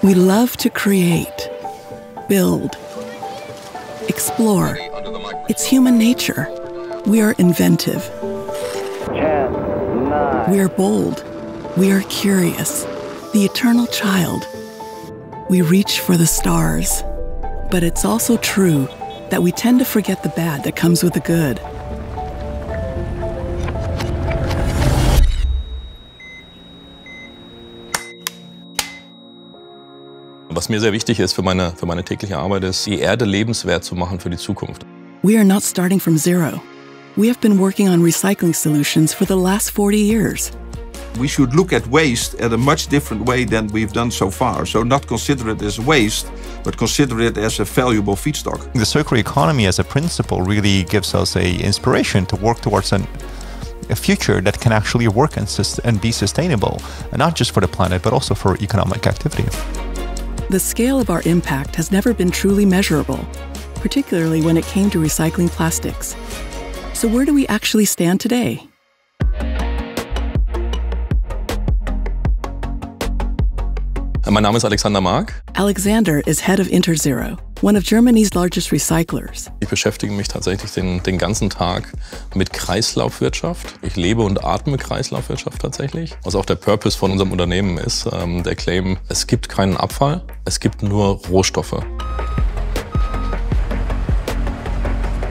We love to create, build, explore. It's human nature. We are inventive. 10, 9. We are bold. We are curious. The eternal child. We reach for the stars. But it's also true that we tend to forget the bad that comes with the good. Was mir sehr wichtig ist für meine tägliche Arbeit, ist, die Erde lebenswert zu machen für die Zukunft. We are not starting from zero. We have been working on recycling solutions for the last 40 years. We should look at waste at a much different way than we've done so far. So not consider it as waste, but consider it as a valuable feedstock. The circular economy as a principle really gives us an inspiration to work towards a future that can actually work and be sustainable, and not just for the planet, but also for economic activity. The scale of our impact has never been truly measurable, particularly when it came to recycling plastics. So where do we actually stand today? Mein Name ist Alexander Maak. Alexander is head of Interzero, one of Germany's largest recyclers. Ich beschäftige mich tatsächlich den ganzen Tag mit Kreislaufwirtschaft. Ich lebe und atme Kreislaufwirtschaft tatsächlich. Was auch der Purpose von unserem Unternehmen ist, der Claim, es gibt keinen Abfall, es gibt nur Rohstoffe.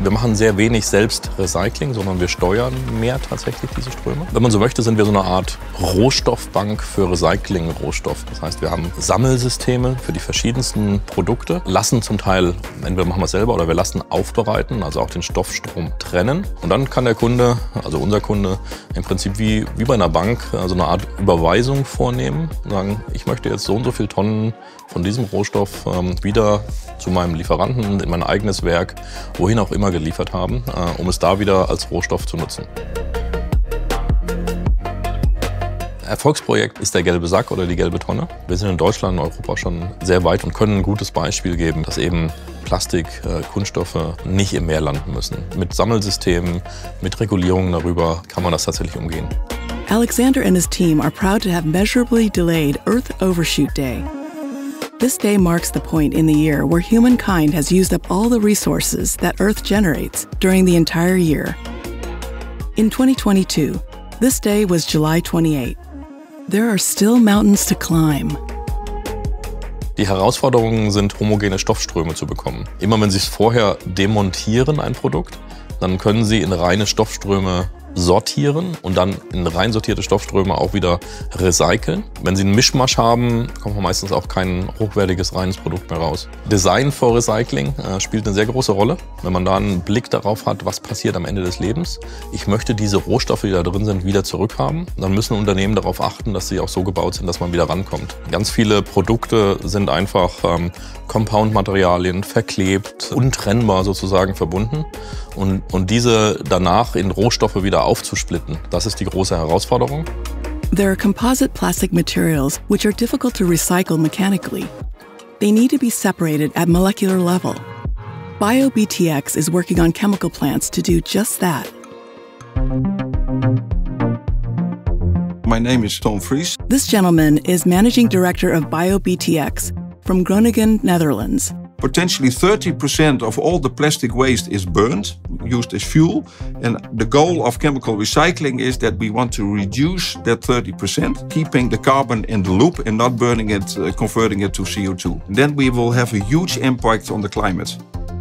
Wir machen sehr wenig selbst Recycling, sondern wir steuern mehr tatsächlich diese Ströme. Wenn man so möchte, sind wir so eine Art Rohstoffbank für Recycling-Rohstoff. Das heißt, wir haben Sammelsysteme für die verschiedensten Produkte, lassen zum Teil, entweder machen wir es selber oder wir lassen aufbereiten, also auch den Stoffstrom trennen. Und dann kann der Kunde, also unser Kunde, im Prinzip wie bei einer Bank so eine Art Überweisung vornehmen und sagen, ich möchte jetzt so und so viele Tonnen von diesem Rohstoff wieder zu meinem Lieferanten in mein eigenes Werk, wohin auch immer geliefert haben, um es da wieder als Rohstoff zu nutzen. Erfolgsprojekt ist der gelbe Sack oder die gelbe Tonne. Wir sind in Deutschland und Europa schon sehr weit und können ein gutes Beispiel geben, dass eben Plastik, Kunststoffe nicht im Meer landen müssen. Mit Sammelsystemen, mit Regulierungen darüber kann man das tatsächlich umgehen. Alexander and his team are proud to have measurably delayed Earth Overshoot Day. This day marks the point in the year where humankind has used up all the resources that Earth generates during the entire year. In 2022, this day was July 28. There are still mountains to climb. Die Herausforderungen sind, homogene Stoffströme zu bekommen. Immer wenn Sie es vorher demontieren, ein Produkt, dann können Sie in reine Stoffströme sortieren und dann in rein sortierte Stoffströme auch wieder recyceln. Wenn Sie einen Mischmasch haben, kommt meistens auch kein hochwertiges, reines Produkt mehr raus. Design for Recycling spielt eine sehr große Rolle. Wenn man da einen Blick darauf hat, was passiert am Ende des Lebens. Ich möchte diese Rohstoffe, die da drin sind, wieder zurückhaben. Dann müssen Unternehmen darauf achten, dass sie auch so gebaut sind, dass man wieder rankommt. Ganz viele Produkte sind einfach Compound-Materialien, verklebt, untrennbar sozusagen verbunden. Und diese danach in Rohstoffe wieder aufzusplitten, das ist die große Herausforderung. There are composite plastic materials which are difficult to recycle mechanically. They need to be separated at molecular level. BioBTX is working on chemical plants to do just that. My name is Vries. This gentleman is managing director of BioBTX from Groningen, Netherlands. Potentially 30% of all the plastic waste is burned, used as fuel. And the goal of chemical recycling is that we want to reduce that 30%, keeping the carbon in the loop and not burning it, converting it to CO2. And then we will have a huge impact on the climate.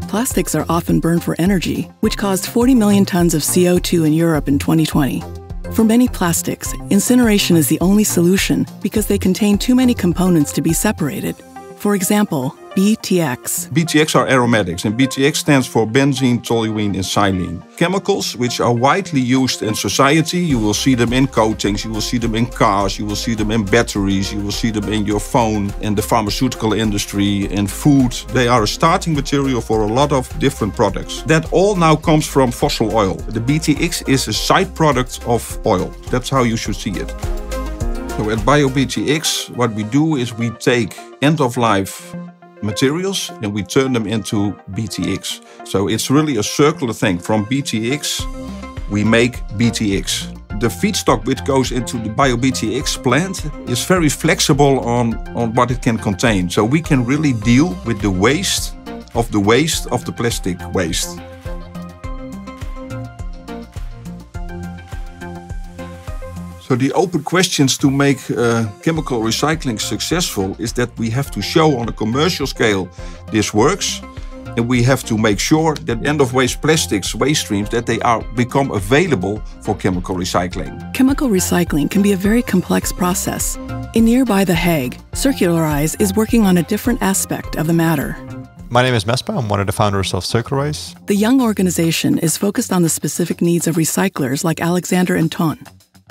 Plastics are often burned for energy, which caused 40 million tons of CO2 in Europe in 2020. For many plastics, incineration is the only solution because they contain too many components to be separated. For example, BTX. BTX are aromatics, and BTX stands for benzene, toluene, and xylene. Chemicals which are widely used in society. You will see them in coatings, you will see them in cars, you will see them in batteries, you will see them in your phone, in the pharmaceutical industry, in food. They are a starting material for a lot of different products. That all now comes from fossil oil. The BTX is a side product of oil. That's how you should see it. So at BioBTX, what we do is we take end-of-life materials and we turn them into BTX. So it's really a circular thing. From BTX, we make BTX. The feedstock which goes into the BioBTX plant is very flexible on what it can contain. So we can really deal with the waste of the plastic waste. So the open questions to make chemical recycling successful is that we have to show on a commercial scale this works, and we have to make sure that end-of-waste plastics, waste streams, that they become available for chemical recycling. Chemical recycling can be a very complex process. In nearby The Hague, Circularise is working on a different aspect of the matter. My name is Mesbah. I'm one of the founders of Circularise. The young organization is focused on the specific needs of recyclers like Alexander and Ton.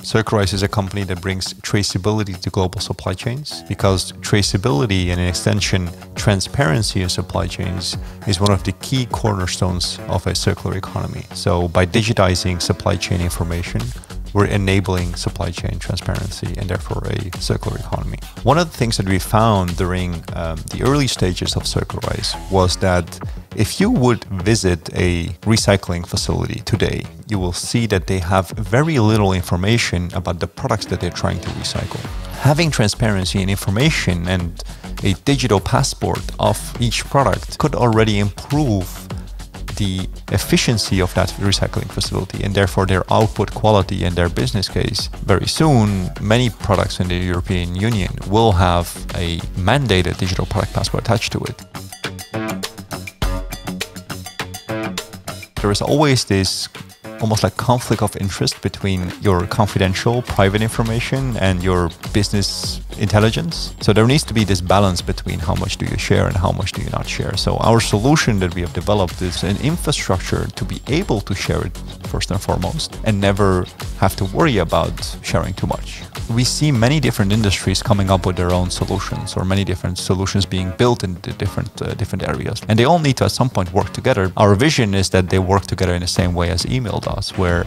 Circularise is a company that brings traceability to global supply chains, because traceability and, in extension, transparency in supply chains is one of the key cornerstones of a circular economy. So by digitizing supply chain information, we're enabling supply chain transparency and therefore a circular economy. One of the things that we found during the early stages of Circularise was that if you would visit a recycling facility today, you will see that they have very little information about the products that they're trying to recycle. Having transparency and information and a digital passport of each product could already improve the efficiency of that recycling facility and therefore their output quality and their business case. Very soon, many products in the European Union will have a mandated digital product passport attached to it. There is always this almost like conflict of interest between your confidential private information and your business intelligence. So there needs to be this balance between how much do you share and how much do you not share. So our solution that we have developed is an infrastructure to be able to share it first and foremost and never have to worry about sharing too much. We see many different industries coming up with their own solutions, or many different solutions being built in the different areas. And they all need to at some point work together. Our vision is that they work together in the same way as email does, where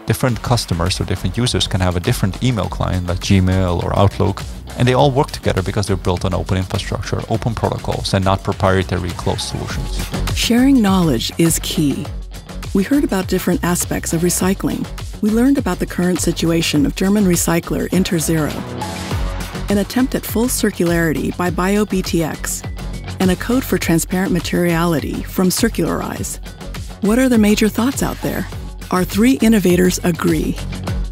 different customers or different users can have a different email client like Gmail or Outlook, and they all work together because they're built on open infrastructure, open protocols, and not proprietary closed solutions. Sharing knowledge is key. We heard about different aspects of recycling. We learned about the current situation of German recycler Interzero, an attempt at full circularity by BioBTX, and a code for transparent materiality from Circularise. What are the major thoughts out there? Our three innovators agree.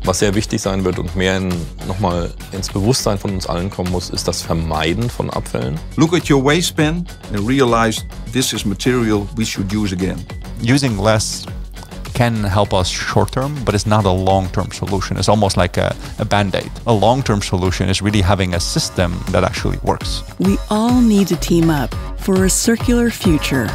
Was sehr wichtig sein wird und mehr nochmal ins Bewusstsein von uns allen kommen muss, ist das Vermeiden von Abfällen. Look at your waste bin and realize this is material we should use again. Using less can help us short-term, but it's not a long-term solution. It's almost like a band-aid. A long-term solution is really having a system that actually works. We all need to team up for a circular future.